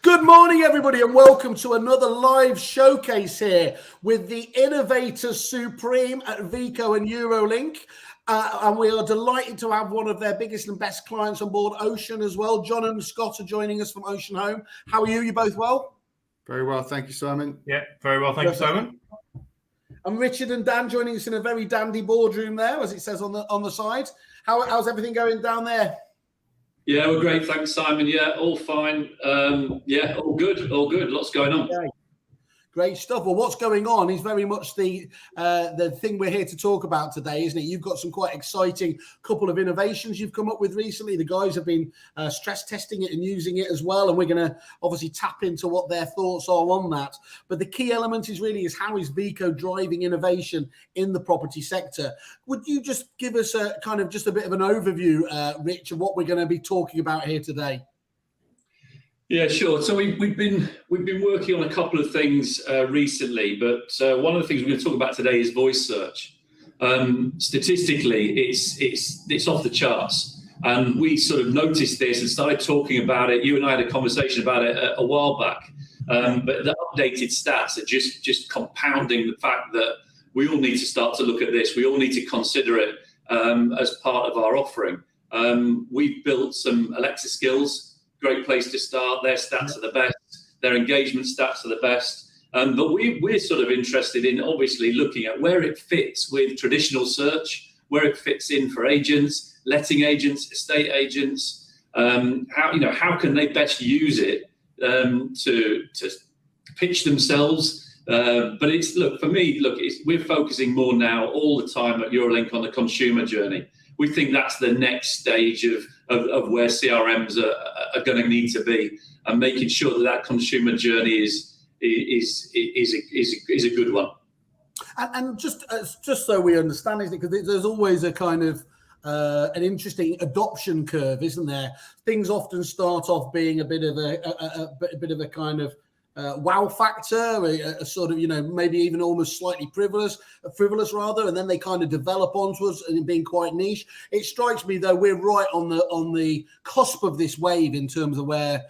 Good morning, everybody, and welcome to another live showcase here with the Innovators Supreme at Veco and Eurolink. And we are delighted to have one of their biggest and best clients on board, Ocean, as well. John and Scott are joining us from Ocean Home. How are you? You both well? Very well, thank you, Simon. Yeah, very well, thank you, Simon. And Richard and Dan joining us in a very dandy boardroom there, as it says on the side. How's everything going down there? Yeah, we're great. Thanks, Simon. Yeah, all fine. Yeah, all good. All good. Lots going on. Okay. Great stuff. Well, what's going on is very much the thing we're here to talk about today, isn't it? You've got some quite exciting couple of innovations you've come up with recently. The guys have been stress testing it and using it as well, and we're going to obviously tap into what their thoughts are on that. But the key element is how is Veco driving innovation in the property sector? Would you just give us a kind of just a bit of an overview, Rich, of what we're going to be talking about here today? Yeah, sure. So we've been working on a couple of things recently, but one of the things we're going to talk about today is voice search. Statistically, it's off the charts, and we sort of noticed this and started talking about it. You and I had a conversation about it a while back, but the updated stats are just compounding the fact that we all need to start to look at this. We all need to consider it as part of our offering. We've built some Alexa skills. Great place to start. Their stats are the best. Their engagement stats are the best. But we're sort of interested in obviously looking at where it fits with traditional search, where it fits in for agents, letting agents, estate agents. How can they best use it to pitch themselves? But we're focusing more now all the time at Eurolink on the consumer journey. We think that's the next stage of where CRMs are going to need to be, and making sure that consumer journey is a good one. And just so we understand, isn't it? Because there's always a kind of an interesting adoption curve, isn't there? Things often start off being a bit of a kind of wow factor, a sort of, maybe even almost slightly frivolous rather, and then they kind of develop onto us and being quite niche. It strikes me though we're right on the cusp of this wave in terms of where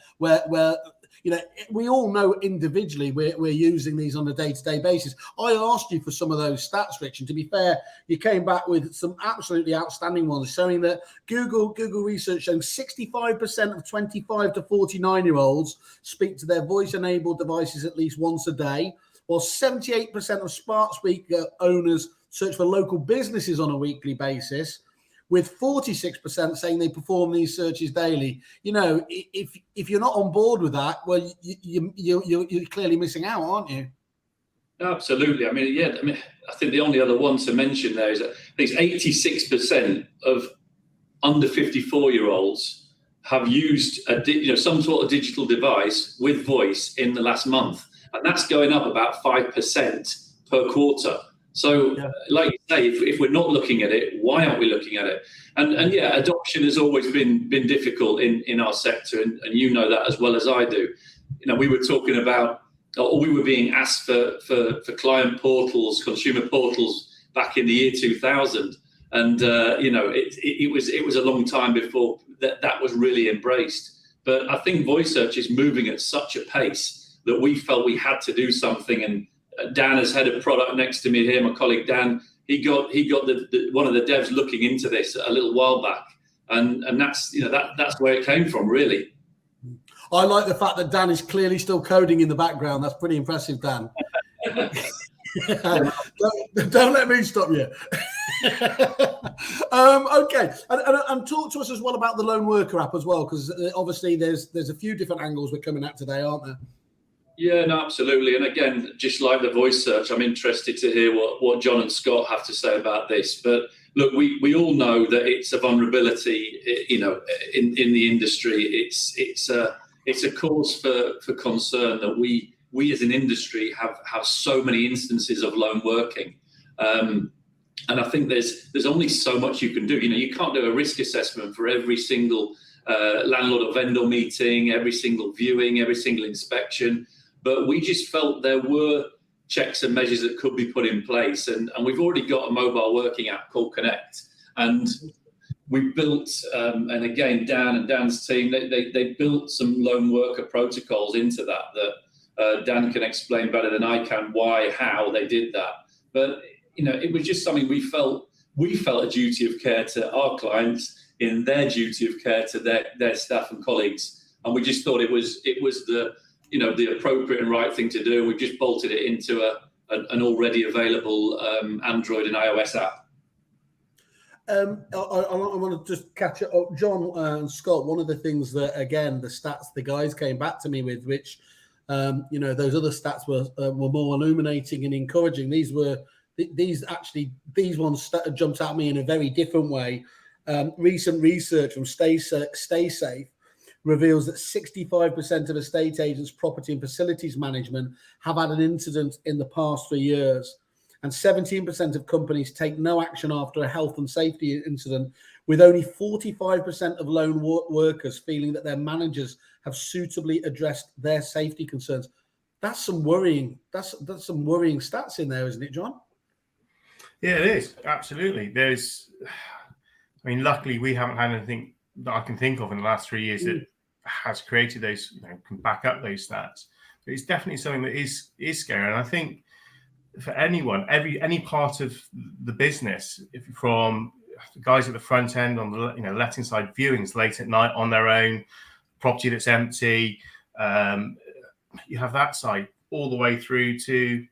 we all know individually we're using these on a day-to-day basis. I asked you for some of those stats, Rich, and to be fair, you came back with some absolutely outstanding ones showing that Google research showing 65% of 25 to 49-year-olds speak to their voice-enabled devices at least once a day, while 78% of smart speaker owners search for local businesses on a weekly basis, with 46% saying they perform these searches daily. If you're not on board with that, well, you're clearly missing out, aren't you? Absolutely. I think the only other one to mention there is that there's 86% of under 54-year-olds have used some sort of digital device with voice in the last month, and that's going up about 5% per quarter. So, like you say, if we're not looking at it, why aren't we looking at it? And yeah, adoption has always been difficult in our sector, and you know that as well as I do. We were talking about, or we were being asked for client portals, consumer portals back in the year 2000, and it was a long time before that was really embraced. But I think voice search is moving at such a pace that we felt we had to do something. And Dan as head of product next to me here, my colleague Dan, he got one of the devs looking into this a little while back, and that's that's where it came from, really. I like the fact that Dan is clearly still coding in the background. That's pretty impressive, Dan. Don't let me stop you. Okay, and talk to us as well about the Lone Worker app as well, because obviously there's a few different angles we're coming at today, aren't there? Yeah, no, absolutely. And again, just like the voice search, I'm interested to hear what John and Scott have to say about this. But look, we all know that it's a vulnerability, in the industry. It's a cause for concern that we as an industry have so many instances of lone working. And I think there's only so much you can do. You can't do a risk assessment for every single landlord or vendor meeting, every single viewing, every single inspection. But we just felt there were checks and measures that could be put in place. And we've already got a mobile working app called Connect. And we built, and again, Dan and Dan's team, they built some lone worker protocols into that Dan can explain better than I can why, how they did that. But, it was just something we felt a duty of care to our clients in their duty of care to their staff and colleagues. And we just thought it was the, the appropriate and right thing to do. And we just bolted it into an already available Android and iOS app. I want to just catch it up, John and Scott. One of the things that, again, the stats the guys came back to me with, which those other stats were more illuminating and encouraging. These ones jumped at me in a very different way. Recent research from Stay Safe reveals that 65% of estate agents, property and facilities management have had an incident in the past 3 years. And 17% of companies take no action after a health and safety incident, with only 45% of lone workers feeling that their managers have suitably addressed their safety concerns. That's some worrying. That's some worrying stats in there, isn't it, John? Yeah, it is. Absolutely. Luckily we haven't had anything that I can think of in the last 3 years that has created those, can back up those stats. But it's definitely something that is scary. And I think for anyone, any part of the business, from the guys at the front end on the letting side, viewings late at night on their own, property that's empty, you have that side all the way through to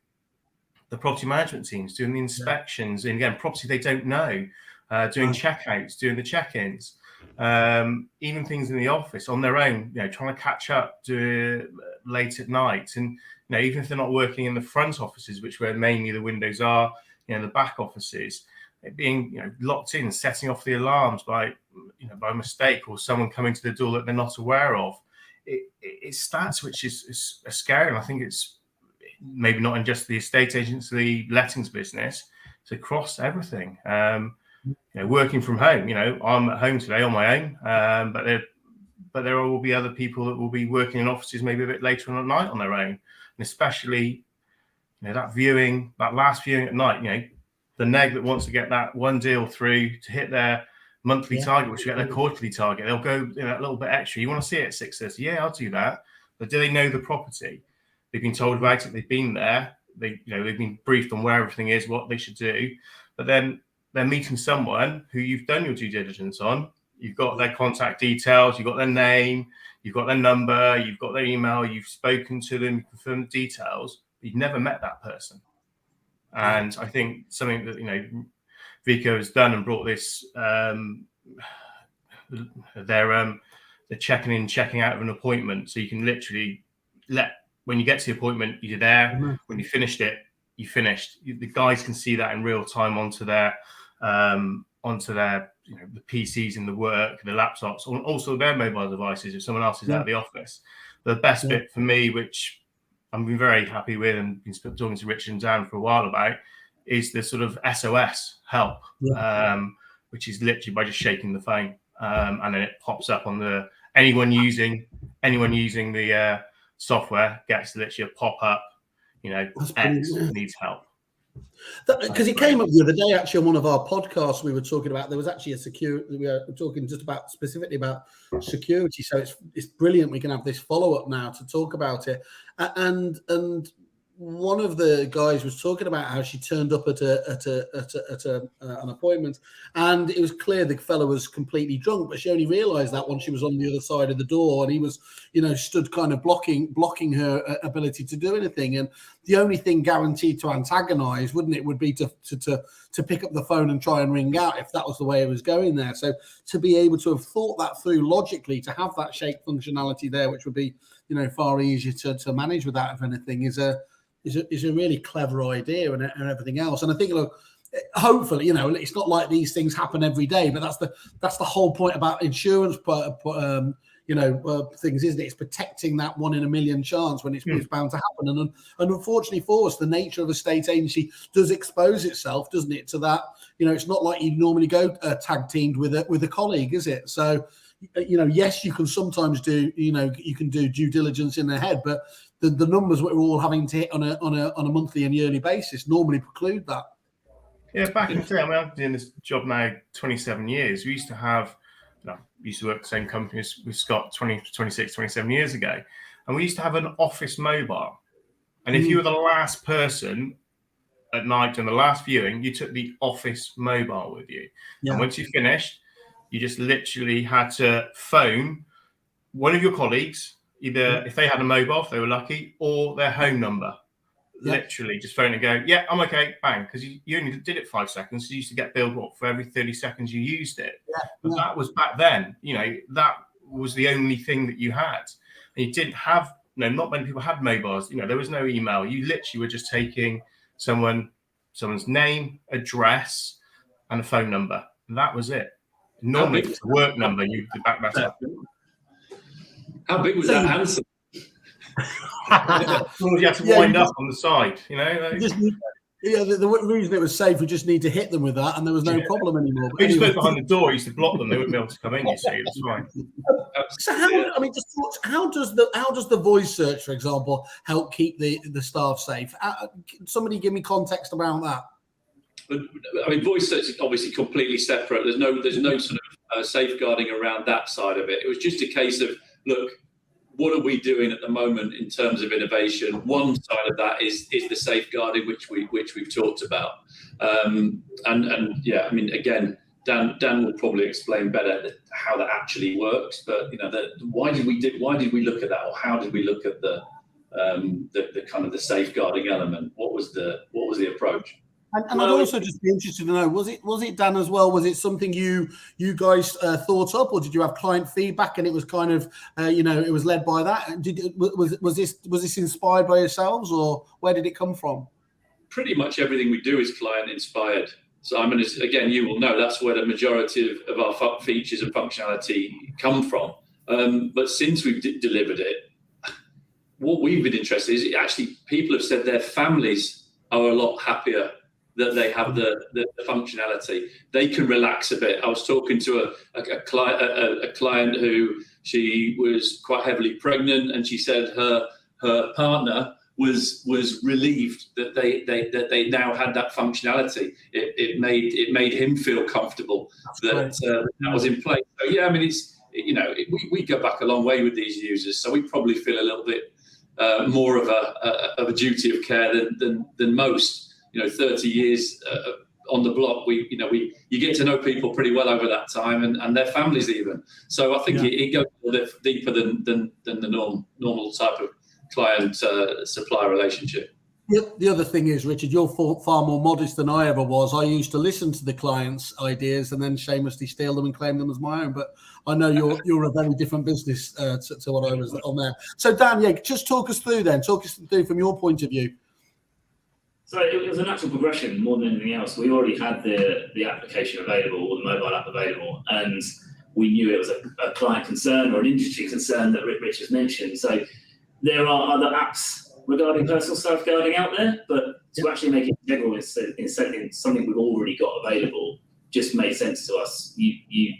the property management teams doing the inspections, and again, property they don't know, doing checkouts, doing the check-ins, even things in the office on their own, trying to catch up, do it late at night. And even if they're not working in the front offices, which where mainly the windows are, the back offices, it being locked in, setting off the alarms by mistake, or someone coming to the door that they're not aware of. It's stats which is scary, and I think it's maybe not in just the estate agency lettings business, it's across everything. Working from home, I'm at home today on my own, but there will be other people that will be working in offices maybe a bit later on at night on their own. And especially, that last viewing at night, the neg that wants to get that one deal through to hit their monthly target, which get their quarterly target, they'll go that little bit extra. You want to see it at 6:30? Yeah, I'll do that. But do they know the property? They've been told about it. They've been there. They've been briefed on where everything is, what they should do. But then they're meeting someone who you've done your due diligence on. You've got their contact details. You've got their name. You've got their number. You've got their email. You've spoken to them. You've confirmed the details. But you've never met that person. And I think something that Veco has done and brought this the checking in, checking out of an appointment, so you can literally when you get to the appointment, you're there. When you finished it, you finished. The guys can see that in real time onto their the PCs in the work, the laptops, and also their mobile devices if someone else is out of the office. The best bit for me, which I've been very happy with and been talking to Richard and Dan for a while about, is the sort of SOS help, which is literally by just shaking the phone, and then it pops up on anyone using the software gets literally a pop up, X needs help. Because it came up the other day, actually, on one of our podcasts, we were talking about, there was actually a security, we were talking just about specifically about security. So it's brilliant. We can have this follow-up now to talk about it. And one of the guys was talking about how she turned up at an appointment, and it was clear the fellow was completely drunk, but she only realised that once she was on the other side of the door, and he was, stood kind of blocking her ability to do anything. And the only thing guaranteed to antagonise, wouldn't it, would be to pick up the phone and try and ring out if that was the way it was going there. So to be able to have thought that through logically, to have that shake functionality there, which would be, far easier to manage without, if anything, is a really clever idea and everything else. And I think, look, hopefully, it's not like these things happen every day, but that's the whole point about insurance, things, isn't it? It's protecting that 1 in a million chance when it's bound to happen. And unfortunately for us, the nature of a state agency does expose itself, doesn't it, to that? It's not like you normally go tag teamed with a colleague, is it? So, yes, you can sometimes do, you can do due diligence in their head, but the numbers we're all having to hit on a monthly and yearly basis normally preclude that. Yeah, back in the day, I mean, I've been doing this job now 27 years. We used to have, we used to work at the same company with Scott 26, 27 years ago. And we used to have an office mobile. And if you were the last person at night and the last viewing, you took the office mobile with you. Yeah. And once you finished, you just literally had to phone one of your colleagues, either if they had a mobile, if they were lucky, or their home number. Yeah. Literally just phone and go, yeah, I'm okay, bang. Because you only did it 5 seconds. So you used to get billed for every 30 seconds you used it. Yeah. But that was back then, that was the only thing that you had. And you didn't have, not many people had mobiles. There was no email. You literally were just taking someone's name, address, and a phone number. And that was it. Normally, it's a work number. You could back that up. How big was that answer? You have to wind up on the side, the reason it was safe, we just need to hit them with that, and there was no problem anymore. But anyway. Just behind the door, used to block them; they wouldn't be able to come in. You see, that's fine. So how does the voice search, for example, help keep the staff safe? Somebody give me context around that. I mean, voice search is obviously completely separate. There's no sort of safeguarding around that side of it. It was just a case of, look, what are we doing at the moment in terms of innovation? One side of that is the safeguarding, which we've talked about. And yeah, I mean, again, Dan will probably explain better how that actually works. But why did we look at that, or how did we look at the kind of the safeguarding element? What was the approach? And I'd also just be interested to know, was it Dan as well? Was it something you guys thought up, or did you have client feedback and it was kind of it was led by that? Was this inspired by yourselves, or where did it come from? Pretty much everything we do is client inspired. Simon, again, you will know that's where the majority of our features and functionality come from. But since we've delivered it, what we've been interested in is actually people have said their families are a lot happier that they have the functionality. They can relax a bit. I was talking to a client who, she was quite heavily pregnant, and she said her partner was relieved that they now had that functionality. It made him feel comfortable that was in place. So yeah, I mean, it's we go back a long way with these users, so we probably feel a little bit more of a duty of care than most. 30 years on the block, you get to know people pretty well over that time, and their families even. So I think it goes a little bit deeper than the normal type of client-supplier relationship. The other thing is, Richard, you're far more modest than I ever was. I used to listen to the clients' ideas and then shamelessly steal them and claim them as my own. But I know you're a very different business to what I was on there. So Dan, just talk us through from your point of view. So it was a natural progression more than anything else. We already had the application available, or the mobile app available, and we knew it was a client concern or an industry concern that Rich has mentioned. So there are other apps regarding personal safeguarding out there, but to actually make it integral in something we've already got available just made sense to us. You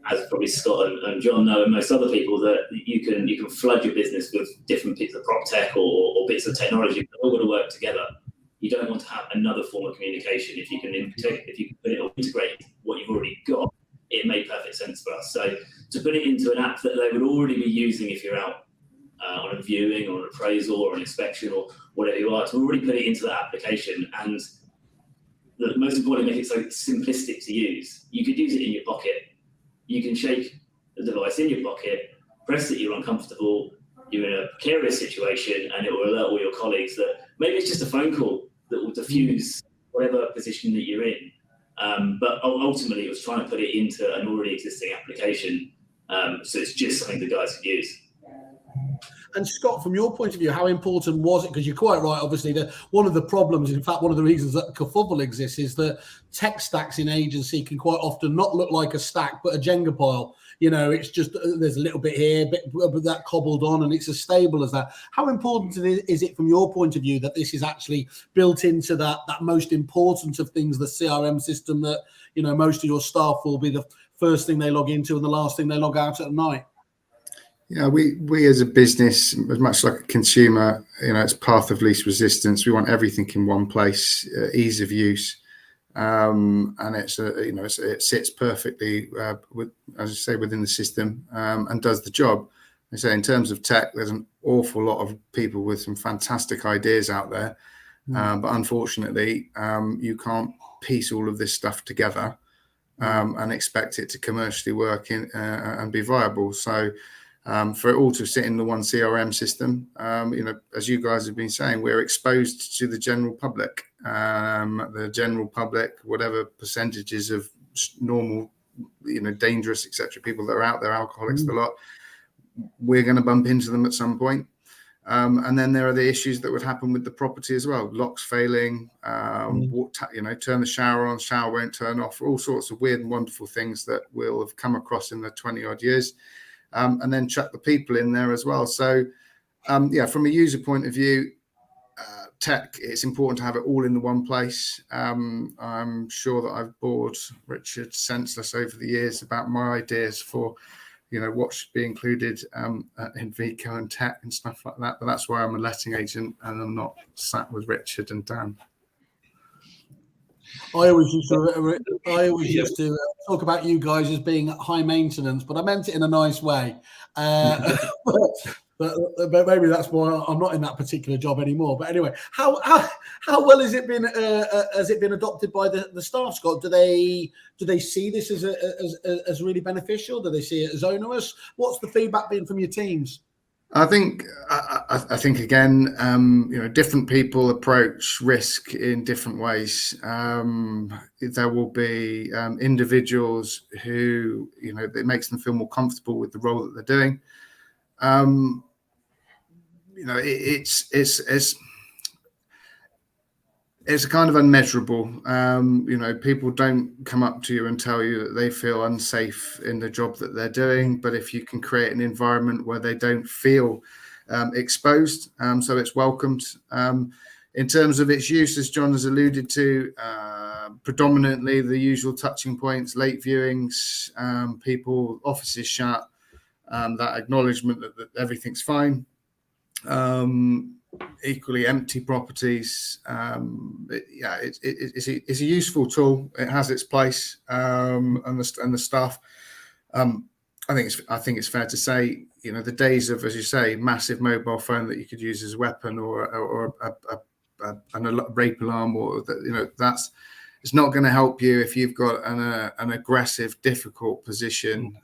as probably Scott and John know, and most other people, that you can flood your business with different bits of prop tech or bits of technology that all got to work together. You don't want to have another form of communication. If you can put it or integrate what you've already got, it made perfect sense for us. So to put it into an app that they would already be using if you're out on a viewing or an appraisal or an inspection or whatever you are, to already put it into that application, and the most important, make it so simplistic to use. You could use it in your pocket. You can shake the device in your pocket, press that you're uncomfortable, you're in a precarious situation, and it will alert all your colleagues that maybe it's just a phone call that will diffuse whatever position that you're in. But ultimately, it was trying to put it into an already existing application, so it's just something the guys could use. And Scott, from your point of view, how important was it? Because you're quite right, obviously, that one of the problems, in fact, one of the reasons that kerfuffle exists is that tech stacks in agency can quite often not look like a stack, but a Jenga pile. It's just, there's a little bit here, but that cobbled on, and it's as stable as that. How important is it from your point of view that this is actually built into that most important of things, the CRM system that, most of your staff will be the first thing they log into and the last thing they log out at night? Yeah, we as a business, as much like a consumer, it's path of least resistance. We want everything in one place, ease of use. and it's it sits perfectly with, as I say, within the system, and does the job. I say in terms of tech, there's an awful lot of people with some fantastic ideas out there, but unfortunately, you can't piece all of this stuff together and expect it to commercially work and be viable. So for it all to sit in the one CRM system, as you guys have been saying, we're exposed to the general public. The general public, whatever percentages of normal, dangerous, etc., people that are out there, alcoholics, the lot, we're going to bump into them at some point. And then there are the issues that would happen with the property as well. Locks failing, turn the shower on, shower won't turn off, all sorts of weird and wonderful things that we'll have come across in the 20 odd years. And then chuck the people in there as well. So, from a user point of view, tech, it's important to have it all in the one place. I'm sure that I've bored Richard senseless over the years about my ideas for what should be included in Veco and tech and stuff like that. But that's why I'm a letting agent and I'm not sat with Richard and Dan. I always used to talk about you guys as being high maintenance, but I meant it in a nice way. But maybe that's why I'm not in that particular job anymore. But anyway, how well has it been adopted by the staff, Scott? Do they see this as really beneficial? Do they see it as onerous? What's the feedback been from your teams? I think again, different people approach risk in different ways. There will be individuals who it makes them feel more comfortable with the role that they're doing. It's kind of unmeasurable. People don't come up to you and tell you that they feel unsafe in the job that they're doing. But if you can create an environment where they don't feel exposed, so it's welcomed. In terms of its use, as John has alluded to, predominantly the usual touching points, late viewings, people, offices shut, that acknowledgement that everything's fine. Equally empty properties. It's a useful tool. It has its place, and the staff. I think it's fair to say, the days of, as you say, massive mobile phone that you could use as a weapon or a rape alarm, or that's. It's not going to help you if you've got an aggressive, difficult position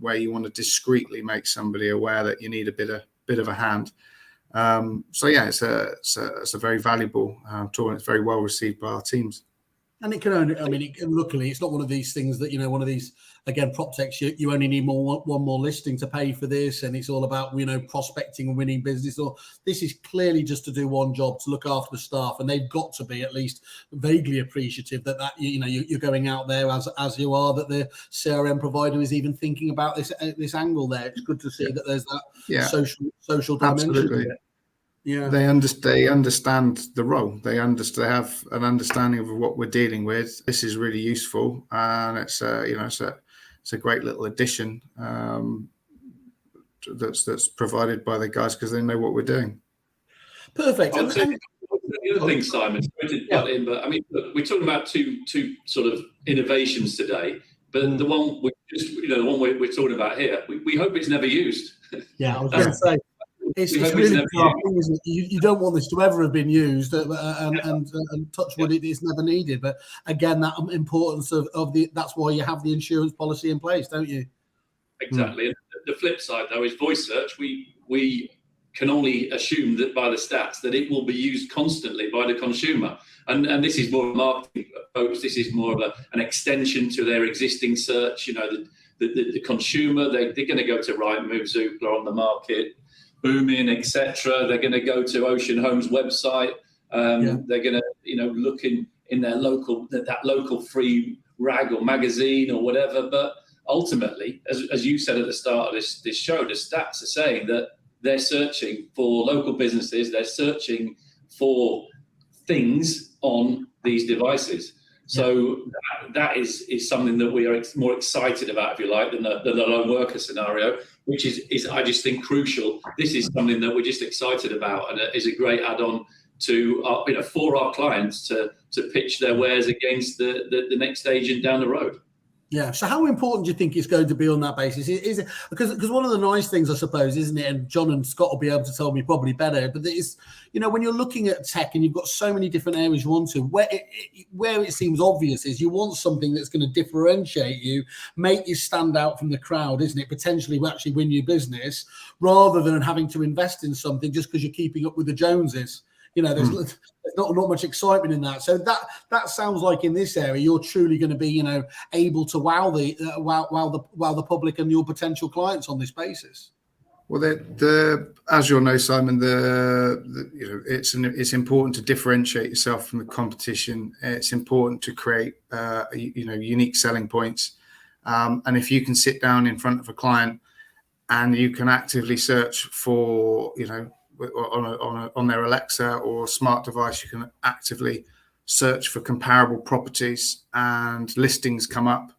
where you want to discreetly make somebody aware that you need a bit of a hand. It's a very valuable tool, and it's very well received by our teams. And it can only, luckily, it's not one of these things that, one of these, again, prop techs, you only need one more listing to pay for this. And it's all about, prospecting and winning business. Or this is clearly just to do one job, to look after the staff. And they've got to be at least vaguely appreciative that you're going out there as you are, that the CRM provider is even thinking about this angle there. It's good to see that there's that social dimension. Absolutely. Yeah, they understand the role. They have an understanding of what we're dealing with. This is really useful, and it's a great little addition that's provided by the guys because they know what we're doing. Perfect. The other thing, Simon, but look, we're talking about two sort of innovations today. But the one we're talking about here, we hope it's never used. Yeah, I was going to say. It's really bizarre thing, isn't it? You don't want this to ever have been used, and touch wood, it is never needed. But again, that importance of that's why you have the insurance policy in place, don't you? Exactly. And the flip side, though, is voice search. We can only assume that by the stats that it will be used constantly by the consumer, and this is more marketing approach. This is more of an extension to their existing search. The consumer, they're going to go to Rightmove, Zoopla, On the Market, Booming, etc. They're going to go to Ocean Homes website. They're going to look in their local free rag or magazine or whatever. But ultimately, as you said at the start of this show, the stats are saying that they're searching for local businesses. They're searching for things on these devices. So that is something that we are more excited about, if you like, than the lone worker scenario, which is I just think crucial. This is something that we're just excited about, and is a great add-on for our clients to pitch their wares against the next agent down the road. Yeah. So how important do you think it's going to be on that basis? Is it because one of the nice things, I suppose, isn't it? And John and Scott will be able to tell me probably better. But it's, when you're looking at tech and you've got so many different areas you want to, where it seems obvious is you want something that's going to differentiate you, make you stand out from the crowd, isn't it? Potentially will actually win you business, rather than having to invest in something just because you're keeping up with the Joneses. There's not much excitement in that. So that sounds like in this area you're truly going to be, able to wow the public and your potential clients on this basis. Well, as you'll know, Simon, it's important to differentiate yourself from the competition. It's important to create unique selling points. And if you can sit down in front of a client and you can actively search for, on their Alexa or smart device, you can actively search for comparable properties and listings come up.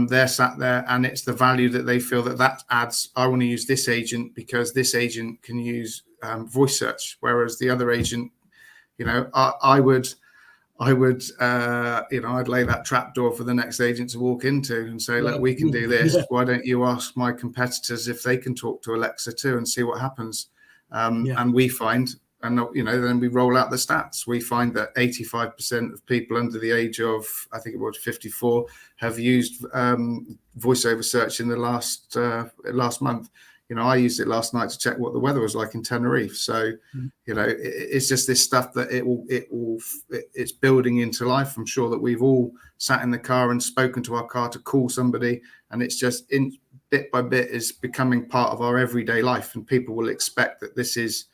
They're sat there, and it's the value that they feel that adds. I want to use this agent because this agent can use voice search, whereas the other agent, I'd lay that trapdoor for the next agent to walk into and say, look, we can do this. Why don't you ask my competitors if they can talk to Alexa too and see what happens? And we find, then we roll out the stats. We find that 85% of people under the age of, I think it was 54, have used voice over search in the last month. I used it last night to check what the weather was like in Tenerife. So, it's just this stuff that it's building into life. I'm sure that we've all sat in the car and spoken to our car to call somebody, and it's just bit by bit is becoming part of our everyday life, and people will expect that this is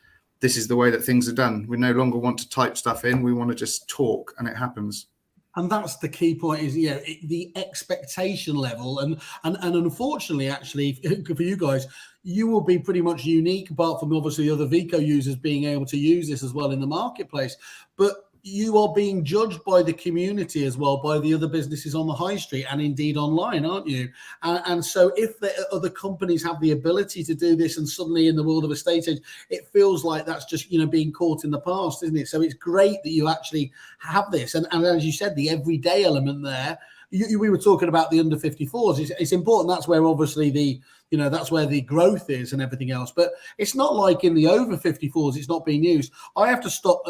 the way that things are done. We no longer want to type stuff in. We want to just talk, and it happens. And that's the key point, is the expectation level, and unfortunately, actually, for you guys, you will be pretty much unique, apart from obviously other Veco users being able to use this as well in the marketplace. But you are being judged by the community as well, by the other businesses on the high street and indeed online, aren't you? And so if the other companies have the ability to do this, and suddenly in the world of estate agents, it feels like that's just, being caught in the past, isn't it? So it's great that you actually have this. And as you said, the everyday element there, we were talking about the under 54s. It's important. That's where obviously that's where the growth is and everything else. But it's not like in the over 54s, it's not being used. I have to stop.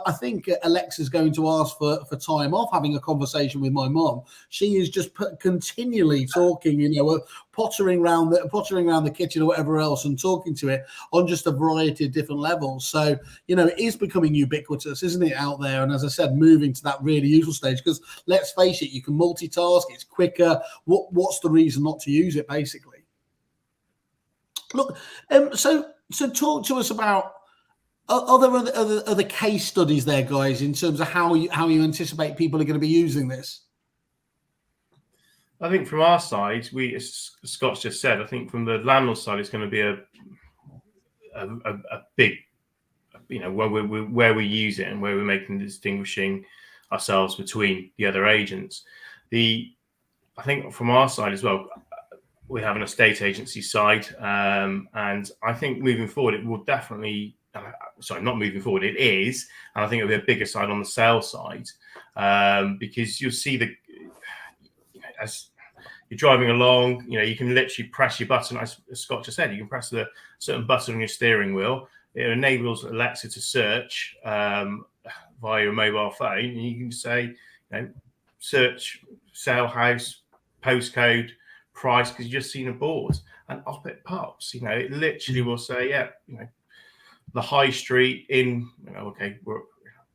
I think Alexa's going to ask for time off, having a conversation with my mom. She is just continually talking, pottering around the kitchen or whatever else, and talking to it on just a variety of different levels. So, it is becoming ubiquitous, isn't it, out there? And as I said, moving to that really useful stage, because let's face it, you can multitask, it's quicker. What's the reason not to use it, basically? Look, so talk to us about other case studies there, guys, in terms of how you anticipate people are going to be using this. I think from our side, as Scott's just said, I think from the landlord side, it's going to be a big, where we use it and where we're making distinguishing ourselves between the other agents. I think from our side as well, we have an estate agency side, and I think moving forward, it will definitely. Not moving forward, it is, and I think it'll be a bigger side on the sales side, because you'll see as you're driving along, you can literally press your button, as Scott just said. You can press the certain button on your steering wheel. It enables Alexa to search via your mobile phone, and you can say, search sale house, postcode, price, because you've just seen a board, and up it pops. It literally will say, the high street in,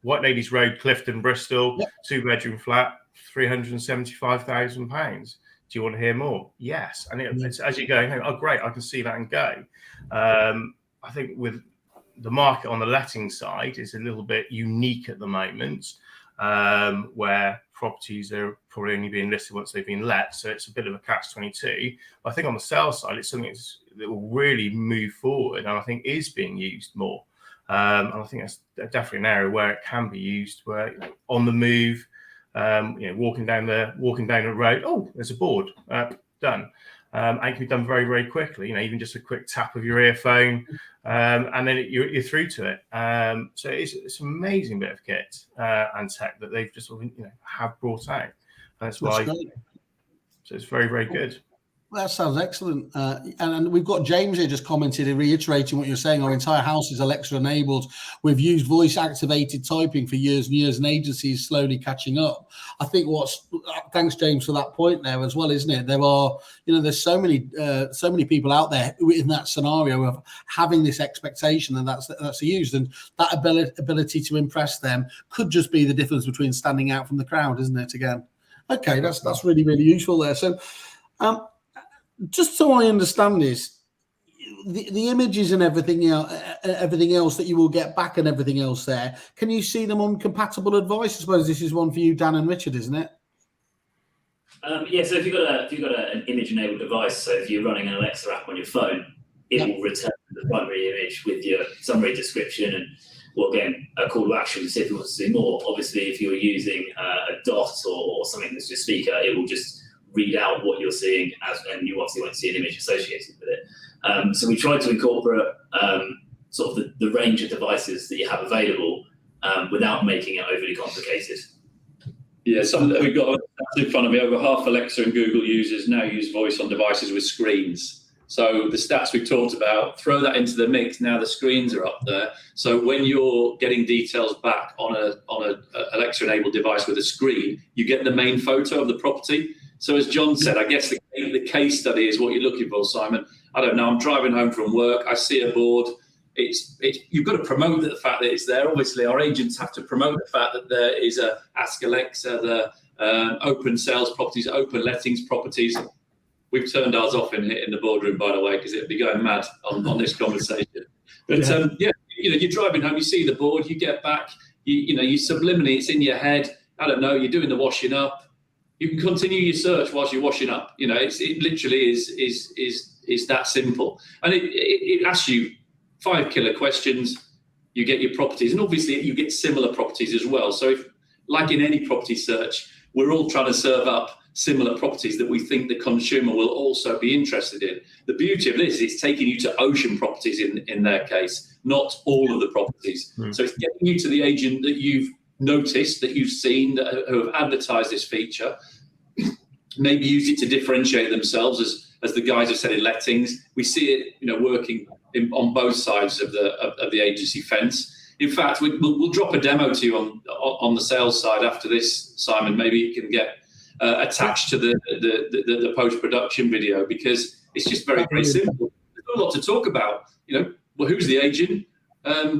White Ladies Road, Clifton, Bristol, 2-bedroom flat, £375,000. Do you want to hear more? Yes. And it's as you're going, oh, great, I can see that and go. I think with the market on the letting side is a little bit unique at the moment, where properties are probably only being listed once they've been let. So it's a bit of a catch-22. But I think on the sales side, it's something that will really move forward, and I think is being used more. And I think that's definitely an area where it can be used, where on the move, walking down the road, oh, there's a board, done. and it can be done very, very quickly. Even just a quick tap of your earphone, and then you're through to it. So it's an amazing bit of kit and tech that they've just have brought out. That's why. So it's very, very good. Well, that sounds excellent. And we've got James here just commented and reiterating what you're saying. Our entire house is Alexa enabled. We've used voice activated typing for years and years, and agencies slowly catching up. I think thanks James for that point there as well, isn't it? There are, there's so many people out there in that scenario of having this expectation, and that's used, and that ability to impress them could just be the difference between standing out from the crowd, isn't it? Again, okay, that's really, really useful there. So, just so I understand this, the images and everything else that you will get back and everything else there, can you see them on compatible advice? I suppose this is one for you, Dan and Richard, isn't it? Yeah, so if you've got an image-enabled device, so if you're running an Alexa app on your phone, it will return the primary image with your summary description and, well, again, a call to action to see if you want to see more. Obviously, if you're using a dot or something that's just speaker, it will just read out what you're seeing, and you obviously won't see an image associated with it. So we tried to incorporate sort of the range of devices that you have available without making it overly complicated. Yeah, we've got in front of me, over half Alexa and Google users now use voice on devices with screens. So the stats we've talked about, throw that into the mix. Now the screens are up there. So when you're getting details back on a Alexa-enabled device with a screen, you get the main photo of the property. So as John said, I guess the case study is what you're looking for, Simon. I don't know. I'm driving home from work. I see a board. You've got to promote the fact that it's there. Obviously, our agents have to promote the fact that there is a Ask Alexa, the open sales properties, open lettings properties. We've turned ours off in the boardroom, by the way, because it'd be going mad on this conversation. But you're driving home, you see the board, you get back, you subliminally, it's in your head. I don't know, you're doing the washing up. You can continue your search whilst you're washing up. It literally is that simple. And it asks you 5 killer questions. You get your properties, and obviously you get similar properties as well. So if, like in any property search, we're all trying to serve up similar properties that we think the consumer will also be interested in. The beauty of this is it's taking you to ocean properties in their case, not all of the properties. So it's getting you to the agent that you've noticed, that you've seen, who have advertised this feature, maybe use it to differentiate themselves, as the guys have said in lettings. We see it, working on both sides of the agency fence. In fact, we'll drop a demo to you on the sales side after this, Simon. Maybe you can get attached to the post-production video, because it's just very, very simple. There's not a lot to talk about. Well, who's the agent?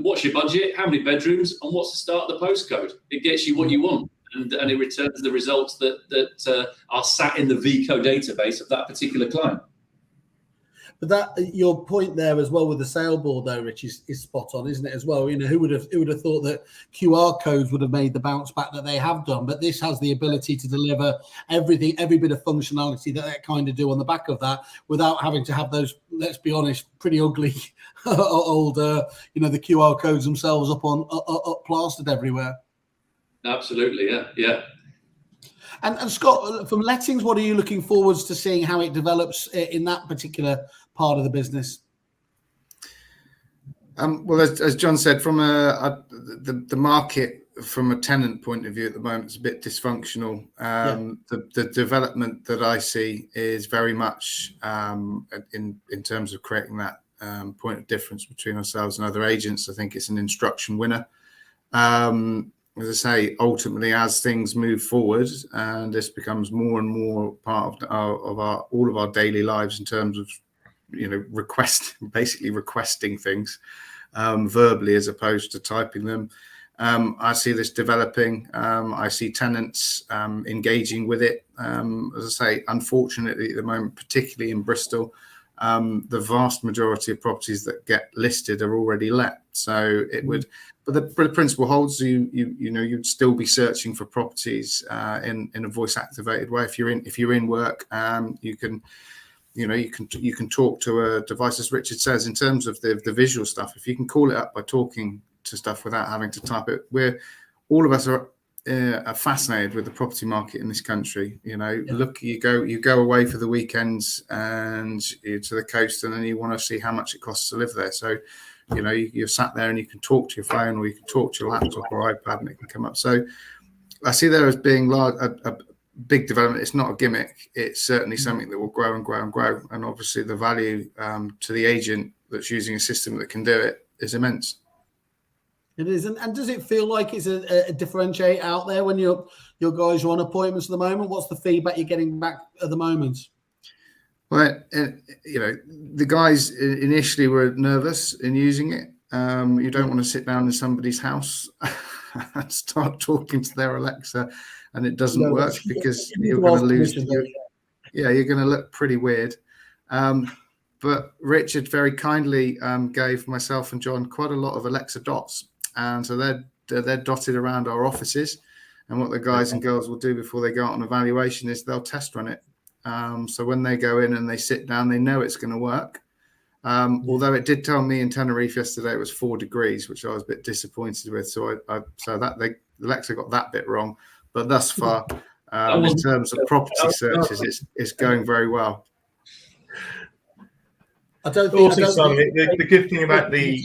What's your budget? How many bedrooms? And what's the start of the postcode? It gets you what you want, and it returns the results that are sat in the Veco database of that particular client. But that, your point there as well with the sale board though, Rich, is spot on, isn't it? As well, who would have thought that QR codes would have made the bounce back that they have done? But this has the ability to deliver every bit of functionality that they kind of do on the back of that, without having to have those, let's be honest, pretty ugly old, the QR codes themselves up plastered everywhere. Absolutely, yeah. And Scott, from lettings, what are you looking forwards to seeing how it develops in that particular part of the business? Well, as John said, from the market from a tenant point of view at the moment is a bit dysfunctional. The development that I see is very much in terms of creating that point of difference between ourselves and other agents. I think it's an instruction winner. As I say, ultimately, as things move forward and this becomes more and more part of all of our daily lives in terms of, basically requesting things verbally as opposed to typing them, I see this developing. I see tenants engaging with it. As I say, unfortunately, at the moment, particularly in Bristol, the vast majority of properties that get listed are already let. So it would. But the principle holds. You'd still be searching for properties in a voice activated way. If you're in work, you can talk to a device, as Richard says, in terms of the visual stuff. If you can call it up by talking to stuff without having to type it, all of us are are fascinated with the property market in this country. Look, you go away for the weekends and to the coast, and then you want to see how much it costs to live there. So, you're sat there and you can talk to your phone, or you can talk to your laptop or iPad, and it can come up. So, I see there as being a big development. It's not a gimmick. It's certainly something that will grow and grow and grow. And obviously, the value to the agent that's using a system that can do it is immense. It is, and does it feel like it's a differentiate out there when your guys are on appointments at the moment? What's the feedback you're getting back at the moment? Well, the guys initially were nervous in using it. You don't want to sit down in somebody's house and start talking to their Alexa, and it doesn't work because you're going to lose. You're going to look pretty weird. But Richard very kindly gave myself and John quite a lot of Alexa dots. And so they're dotted around our offices. And what the guys and girls will do before they go out on evaluation is they'll test run it. So when they go in and they sit down, they know it's going to work. Although it did tell me in Tenerife yesterday it was 4 degrees, which I was a bit disappointed with. So Alexa got that bit wrong. But thus far, in terms of property searches, it's going very well. The good thing about the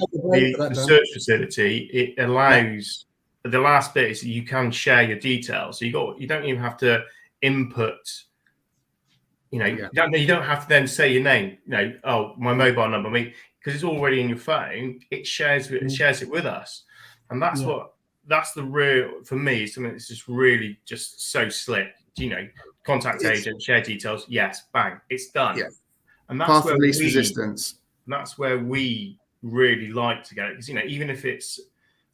search facility, it allows the last bit is that you can share your details. So you don't even have to input. You don't have to then say your name. My mobile number. Because it's already in your phone, it shares it with us, and that's the real, for me, something that's just really just so slick. Contact agent, share details. Yes, bang, it's done. Yeah. And that's where least resistance. That's where we really like to get it, because even if it's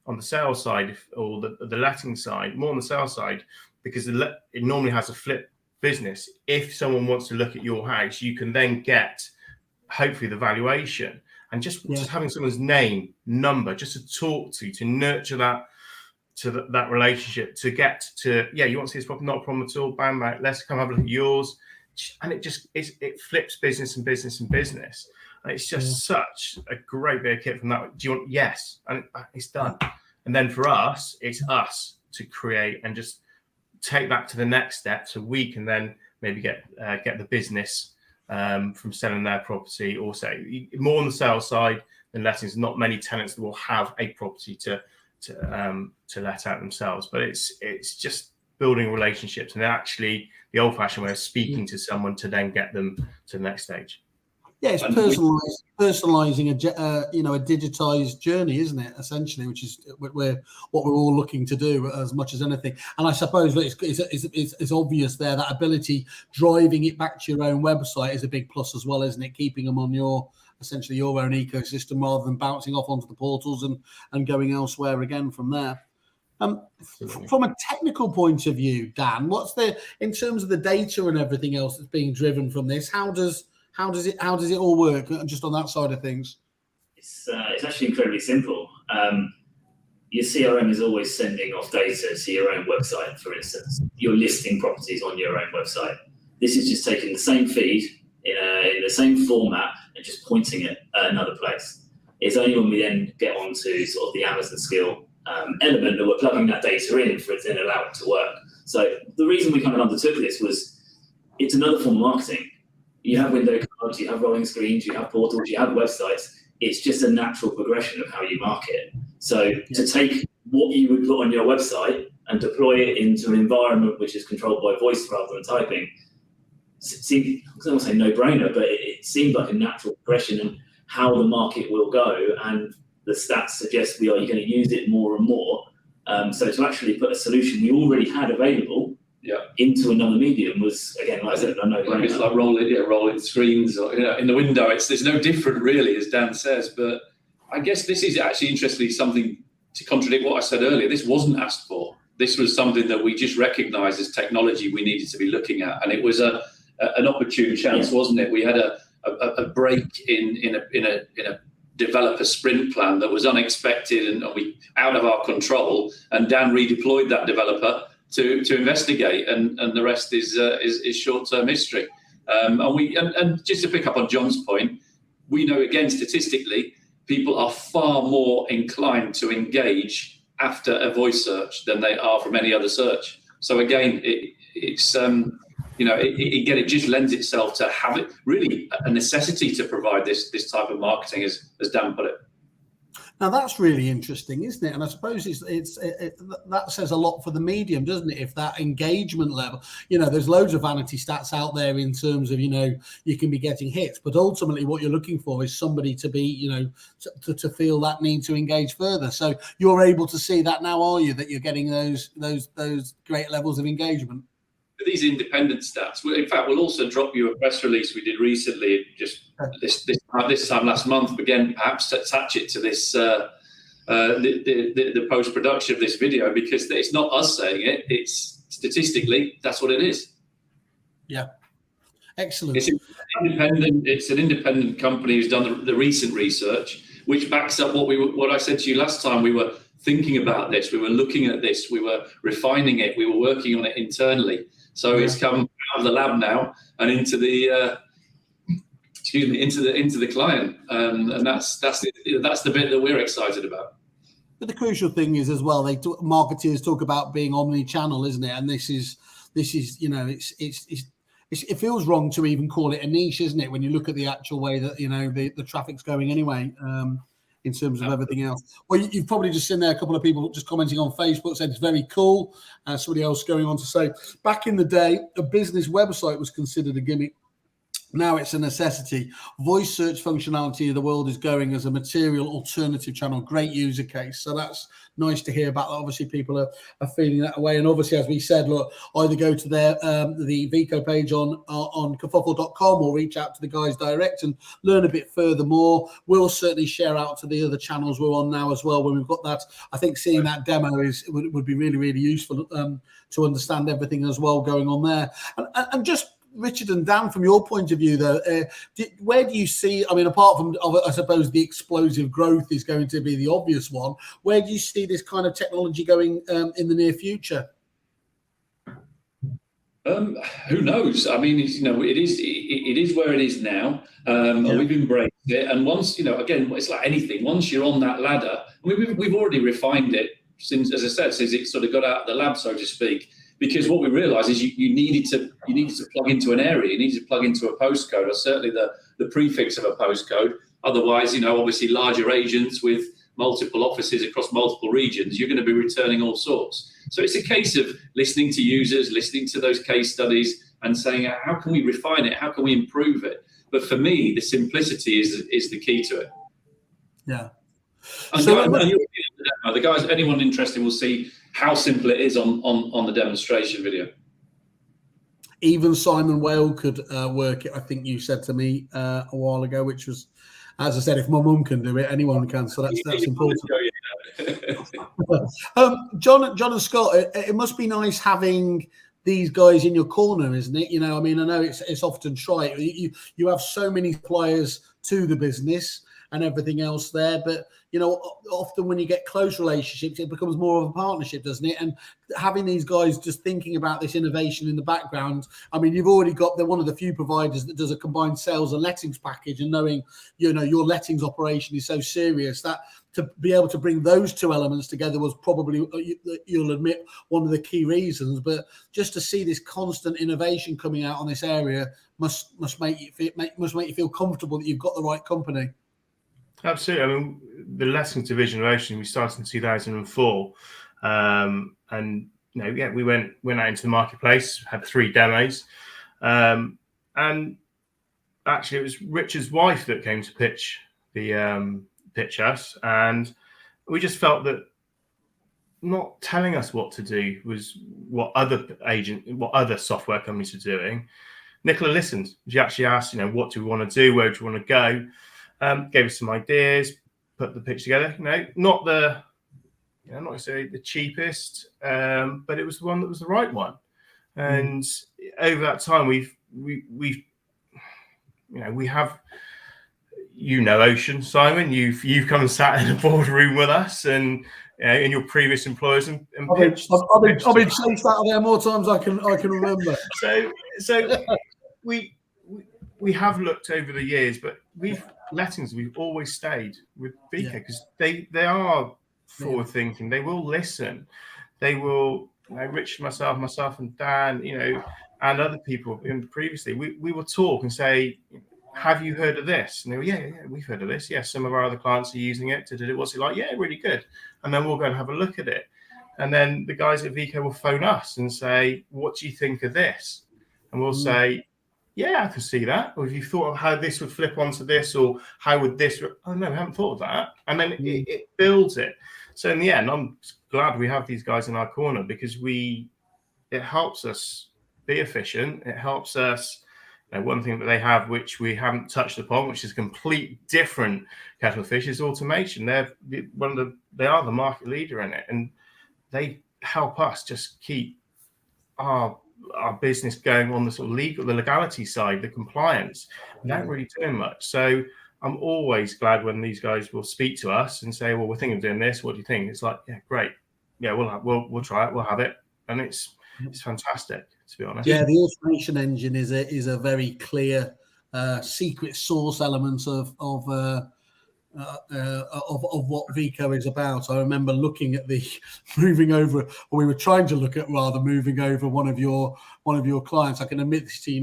on the sales side or the letting side, more on the sales side, because it normally has a flip business. If someone wants to look at your house, you can then get hopefully the valuation, and just having someone's name, number, just to talk to nurture that relationship, to get to you want to see this property, not a problem at all. Bam, bam, let's come have a look at yours. And it flips business and business and business, and it's just such a great bit of kit from that. Do you want? Yes, and it's done. And then for us, it's us to create and just take that to the next step, so we can then maybe get the business from selling their property, or say more on the sales side than lettings. Not many tenants that will have a property to let out themselves, but it's just building relationships, and actually the old-fashioned way of speaking to someone to then get them to the next stage. Yeah, it's personalizing a digitized journey, isn't it? Essentially, which is what we're all looking to do as much as anything. And I suppose it's obvious there, that ability, driving it back to your own website is a big plus as well, isn't it? Keeping them on your own ecosystem rather than bouncing off onto the portals and going elsewhere again from there. From a technical point of view, Dan, in terms of the data and everything else that's being driven from this, how does it all work just on that side of things? It's actually incredibly simple. Your CRM is always sending off data to your own website. For instance, you're listing properties on your own website. This is just taking the same feed in the same format and just pointing it at another place. It's only when we then get onto sort of the Amazon skill element that we're plugging that data in for it to then allow it to work. So the reason we kind of undertook this was it's another form of marketing. You have window cards, you have rolling screens, you have portals, you have websites. It's just a natural progression of how you market. So to take what you would put on your website and deploy it into an environment which is controlled by voice rather than typing, seemed, I don't want to say no-brainer, but it seemed like a natural progression in how the market will go. And the stats suggest we are going to use it more and more. So to actually put a solution we already had available into another medium was, again, like I said, a no-brainer. It's like rolling screens, or in the window. There's no different, really, as Dan says. But I guess this is actually interestingly something to contradict what I said earlier. This wasn't asked for. This was something that we just recognised as technology we needed to be looking at, and it was an opportune chance, wasn't it? We had a break in a developer sprint plan that was unexpected and we out of our control, and Dan redeployed that developer to investigate, and the rest is short-term history. And just to pick up on John's point, we know again statistically people are far more inclined to engage after a voice search than they are from any other search. So again, it's it just lends itself to have it really a necessity to provide this type of marketing, as Dan put it. Now that's really interesting, isn't it? And I suppose that says a lot for the medium, doesn't it? If that engagement level, there's loads of vanity stats out there in terms of, you can be getting hits, but ultimately what you're looking for is somebody to be, to feel that need to engage further. So you're able to see that now, are you? That you're getting those great levels of engagement. These independent stats. In fact, we'll also drop you a press release we did recently, just this time last month. Again, perhaps attach it to this the post production of this video, because it's not us saying it. It's statistically that's what it is. Yeah, excellent. It's independent. It's an independent company who's done the recent research, which backs up what I said to you last time. We were thinking about this. We were looking at this. We were refining it. We were working on it internally. So it's come out of the lab now and into the into the client, and that's the bit that we're excited about. But the crucial thing is as well, marketers talk about being omni-channel, isn't it? And this is it feels wrong to even call it a niche, isn't it? When you look at the actual way that the traffic's going anyway. In terms of everything else. Well, you've probably just seen there a couple of people just commenting on Facebook said it's very cool. Somebody else going on to say, back in the day, a business website was considered a gimmick. Now it's a necessity. Voice search functionality of the world is going as a material alternative channel. Great user case. So that's nice to hear about that. Obviously, people are feeling that way. And obviously, as we said, look, either go to their the Veco page on kerfuffle.com or reach out to the guys direct and learn a bit further more. We'll certainly share out to the other channels we're on now as well when we've got that. I think seeing that demo would be really, really useful to understand everything as well going on there. And just Richard and Dan, from your point of view, though, where do you see, I mean, apart from, I suppose, the explosive growth is going to be the obvious one, where do you see this kind of technology going in the near future? Who knows? I mean, it is where it is now. We've embraced it. And once, again, it's like anything. Once you're on that ladder, I mean, we've already refined it since, as I said, since it sort of got out of the lab, so to speak. Because what we realised is you needed to plug into an area, you needed to plug into a postcode, or certainly the prefix of a postcode. Otherwise, obviously larger agents with multiple offices across multiple regions, you're going to be returning all sorts. So it's a case of listening to users, listening to those case studies, and saying, how can we refine it? How can we improve it? But for me, the simplicity is the key to it. Yeah. And the guys, anyone interested will see how simple it is on the demonstration video. Even Simon Whale could work it, I think you said to me a while ago, which was, as I said, if my mum can do it, anyone can. So that's important. John and Scott, it must be nice having these guys in your corner, isn't it? I mean, I know it's often trite. You have so many suppliers to the business and everything else there, but often when you get close relationships, it becomes more of a partnership, doesn't it? And having these guys just thinking about this innovation in the background, I mean, you've already they're one of the few providers that does a combined sales and lettings package, and knowing your lettings operation is so serious that to be able to bring those two elements together was probably, you'll admit, one of the key reasons. But just to see this constant innovation coming out on this area must make you feel comfortable that you've got the right company. Absolutely. I mean, the lettings division of Ocean, we started in 2004, and we went out into the marketplace, had 3 demos, and actually it was Richard's wife that came to pitch us, and we just felt that not telling us what to do was what other software companies are doing. Nicola listened. She actually asked, what do we want to do? Where do we want to go? Gave us some ideas, put the pitch together. Not the, I'm not going to say the cheapest, but it was the one that was the right one. And over that time, we have, Ocean, Simon, you've come and sat in a boardroom with us, and in your previous employers, and pitched. I've been chased out of there more times I can remember. So we have looked over the years, but we've always stayed with Veco because they are forward thinking. They will listen. They will, Rich, myself and Dan, and other people previously, we will talk and say, have you heard of this? And they go, yeah, we've heard of this. Yeah, some of our other clients are using it. What's it like? Yeah, really good. And then we'll go and have a look at it. And then the guys at Veco will phone us and say, what do you think of this? And we'll say, yeah, I can see that. Or have you thought of how this would flip onto this? Or how would this? Oh, no, we haven't thought of that. And then it builds it. So in the end, I'm glad we have these guys in our corner, because it helps us be efficient. It helps us. One thing that they have, which we haven't touched upon, which is a complete different kettle of fish, is automation. They are the market leader in it, and they help us just keep our business going on the sort of the legality side, the compliance, without really doing much. So I'm always glad when these guys will speak to us and say, well, we're thinking of doing this. What do you think? It's like, yeah, great. Yeah, we'll try it. We'll have it. And it's fantastic, to be honest. Yeah, the automation engine is a very clear secret sauce element of what Veco is about. I remember looking at moving over one of your clients. I can admit this to you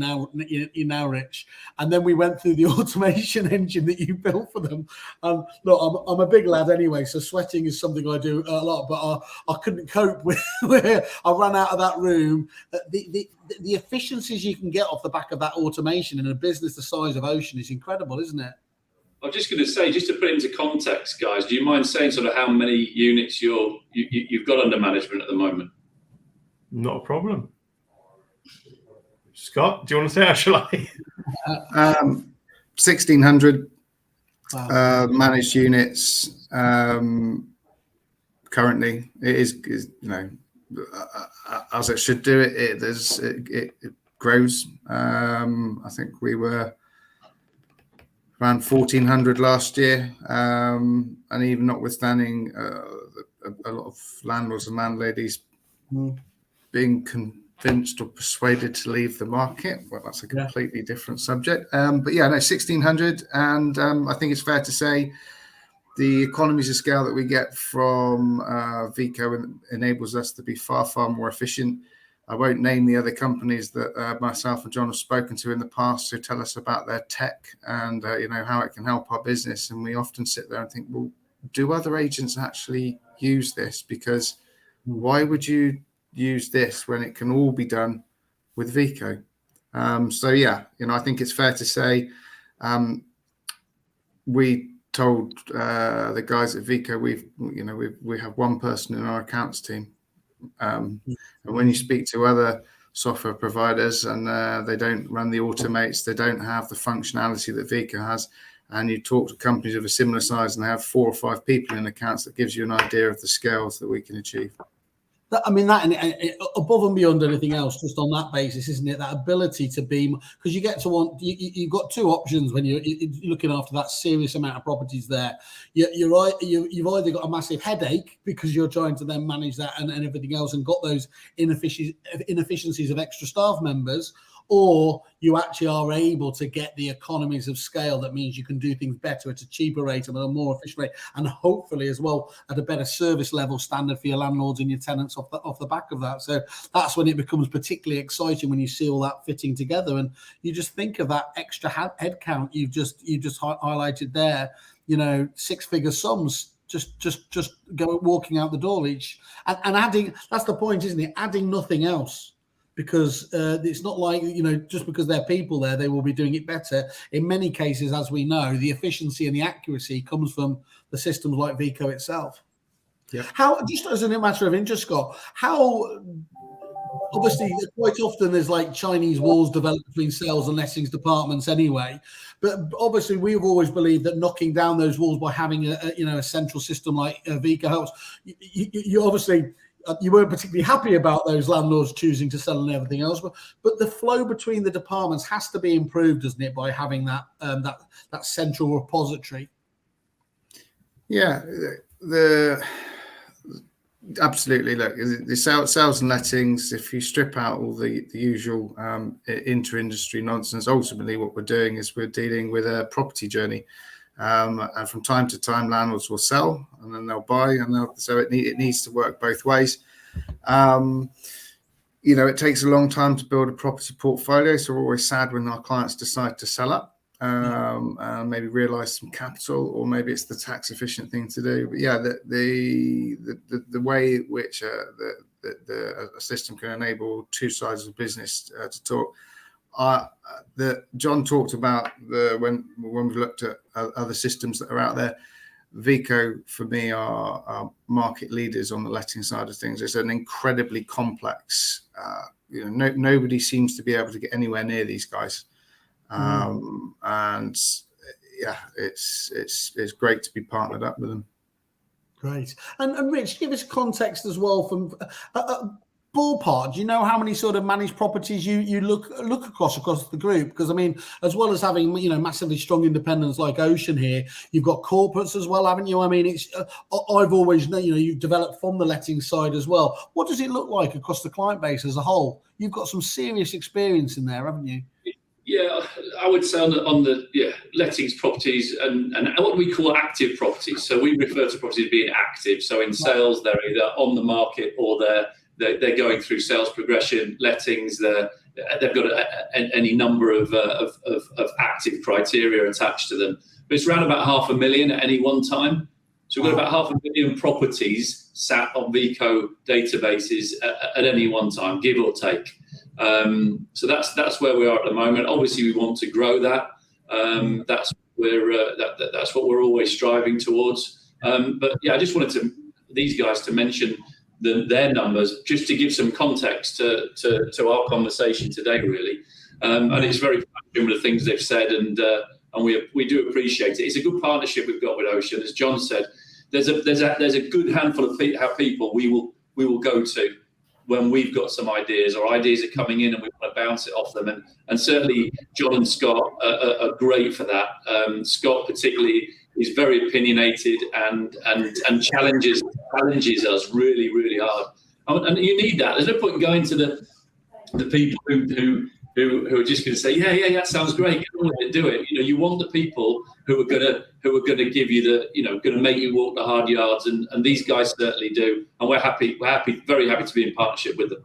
now, Rich. And then we went through the automation engine that you built for them. Look, I'm a big lad anyway, so sweating is something I do a lot. But I couldn't cope with. I ran out of that room. The efficiencies you can get off the back of that automation in a business the size of Ocean is incredible, isn't it? I'm just going to say, just to put it into context, guys, do you mind saying sort of how many units you've got under management at the moment? Not a problem. Scott, do you want to say, or shall I? 1,600 managed units currently. It is as it should do. It grows. I think we were around 1,400 last year, and even notwithstanding a lot of landlords and landladies being convinced or persuaded to leave the market. Well, that's a completely different subject. But yeah, no, 1,600, and I think it's fair to say the economies of scale that we get from Veco enables us to be far, far more efficient. I won't name the other companies that myself and John have spoken to in the past who tell us about their tech and how it can help our business. And we often sit there and think, well, do other agents actually use this? Because why would you use this when it can all be done with Veco? So yeah, I think it's fair to say we told the guys at Veco we have one person in our accounts team. And when you speak to other software providers and they don't run the automates, they don't have the functionality that Veco has, and you talk to companies of a similar size and they have 4 or 5 people in accounts, that gives you an idea of the scales that we can achieve. I mean, that above and beyond anything else, just on that basis, isn't it? That ability to be, because you get to want, you've got 2 options when you're looking after that serious amount of properties there. You've either got a massive headache because you're trying to then manage that and everything else, and got those inefficiencies of extra staff members, or you actually are able to get the economies of scale. That means you can do things better at a cheaper rate and a more efficient rate, and hopefully as well at a better service level standard for your landlords and your tenants off the back of that. So that's when it becomes particularly exciting, when you see all that fitting together, and you just think of that extra head count you've just highlighted there. 6-figure sums just go walking out the door each, and adding. That's the point, isn't it? Adding nothing else. Because it's not like, just because there are people there, they will be doing it better. In many cases, as we know, the efficiency and the accuracy comes from the systems like Veco itself. Yeah. How, just as a matter of interest, Scott, how, obviously, quite often there's like Chinese walls developed between sales and lettings departments anyway. But obviously, we've always believed that knocking down those walls by having a central system like Veco helps. You obviously... You weren't particularly happy about those landlords choosing to sell and everything else, but the flow between the departments has to be improved, doesn't it, by having that central repository? Yeah, absolutely. Look, the sales and lettings, if you strip out all the usual inter-industry nonsense, ultimately what we're doing is we're dealing with a property journey. And from time to time, landlords will sell, and then they'll buy, and so it needs to work both ways. It takes a long time to build a property portfolio, so we're always sad when our clients decide to sell up and maybe realise some capital, or maybe it's the tax efficient thing to do. But yeah, the way in which a system can enable two sides of the business to talk. John talked about when we looked at other systems that are out there. Veco, for me, are market leaders on the letting side of things. It's an incredibly complex. Nobody seems to be able to get anywhere near these guys, and yeah, it's great to be partnered up with them. Great. And Rich, give us context as well from ballpark. Do you know how many sort of managed properties you look across the group? Because I mean, as well as having massively strong independents like Ocean here, you've got corporates as well, haven't you? I mean, it's I've always known you've developed from the letting side as well. What does it look like across the client base as a whole? You've got some serious experience in there, haven't you? Yeah, I would say on the lettings properties and what we call active properties. So we refer to properties being active. So in sales, they're either on the market or they're going through sales progression. Lettings, they've got any number of active criteria attached to them. But it's around about 500,000 at any one time. So we've got about 500,000 properties sat on Veco databases at any one time, give or take. So that's where we are at the moment. Obviously, we want to grow that. That's what we're always striving towards. But yeah, I just wanted these guys to mention their numbers just to give some context to our conversation today, really. And it's very fascinating with the things they've said, and we do appreciate it. It's a good partnership we've got with Ocean, as John said. There's a good handful of people we will go to when we've got some ideas, or ideas are coming in and we want to bounce it off them. And certainly John and Scott are great for that. Scott particularly is very opinionated and challenges us really, really hard. And you need that. There's no point in going to the people who are just going to say, yeah, that sounds great, get on with it, do it. You want the people who are gonna give you gonna make you walk the hard yards, and these guys certainly do. And we're very happy to be in partnership with them.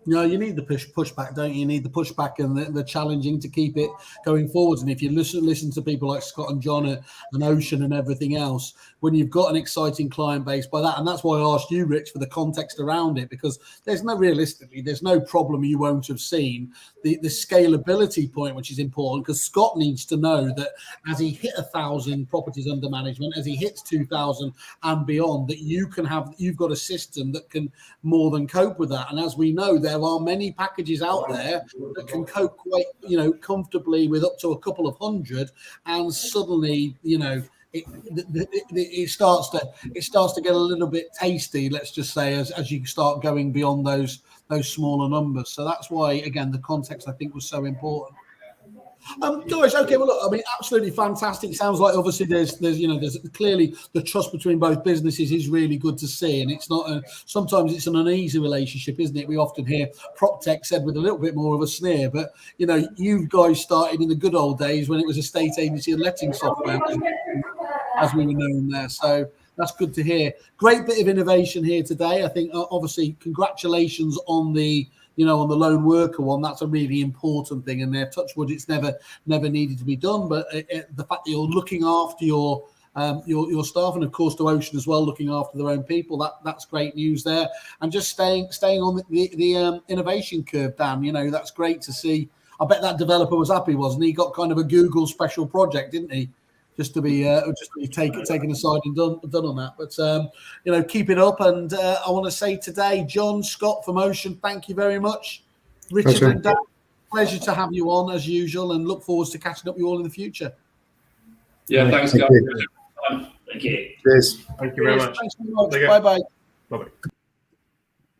No, you need the pushback, don't you? You need the pushback and the challenging to keep it going forwards. And if you listen to people like Scott and John and Ocean and everything else, when you've got an exciting client base by that, and that's why I asked you, Rich, for the context around it, because there's no problem you won't have seen. The scalability point, which is important, because Scott needs to know that as he hit 1,000 properties under management, as he hits 2,000 and beyond, that you've got a system that can more than cope with that. And as we know, there are many packages out there that can cope quite, comfortably with up to a couple of hundred, and suddenly, it starts to get a little bit tasty, let's just say, as you start going beyond those smaller numbers. So that's why, again, the context I think was so important. Guys, okay, well, look, I mean, absolutely fantastic. Sounds like obviously there's clearly the trust between both businesses is really good to see, and it's not sometimes it's an uneasy relationship, isn't it? We often hear PropTech said with a little bit more of a sneer, but you guys started in the good old days when it was estate agency and letting software, as we were known there. So that's good to hear. Great bit of innovation here today. I think obviously congratulations on the on the lone worker one. That's a really important thing, and there, touch wood, it's never needed to be done. But the fact that you're looking after your staff, and of course to Ocean as well, looking after their own people, that's great news there. And just staying on the innovation curve, Dan. That's great to see. I bet that developer was happy, wasn't he? Got kind of a Google special project, didn't he? Just to be taken aside and done on that. But keep it up. And I want to say today, John, Scott from Ocean, thank you very much. Richard and Dan, pleasure to have you on as usual, and look forward to catching up with you all in the future. Yeah, thanks, guys. Thank you. Cheers. Thank you very much. Thanks very much. Bye bye. Bye-bye.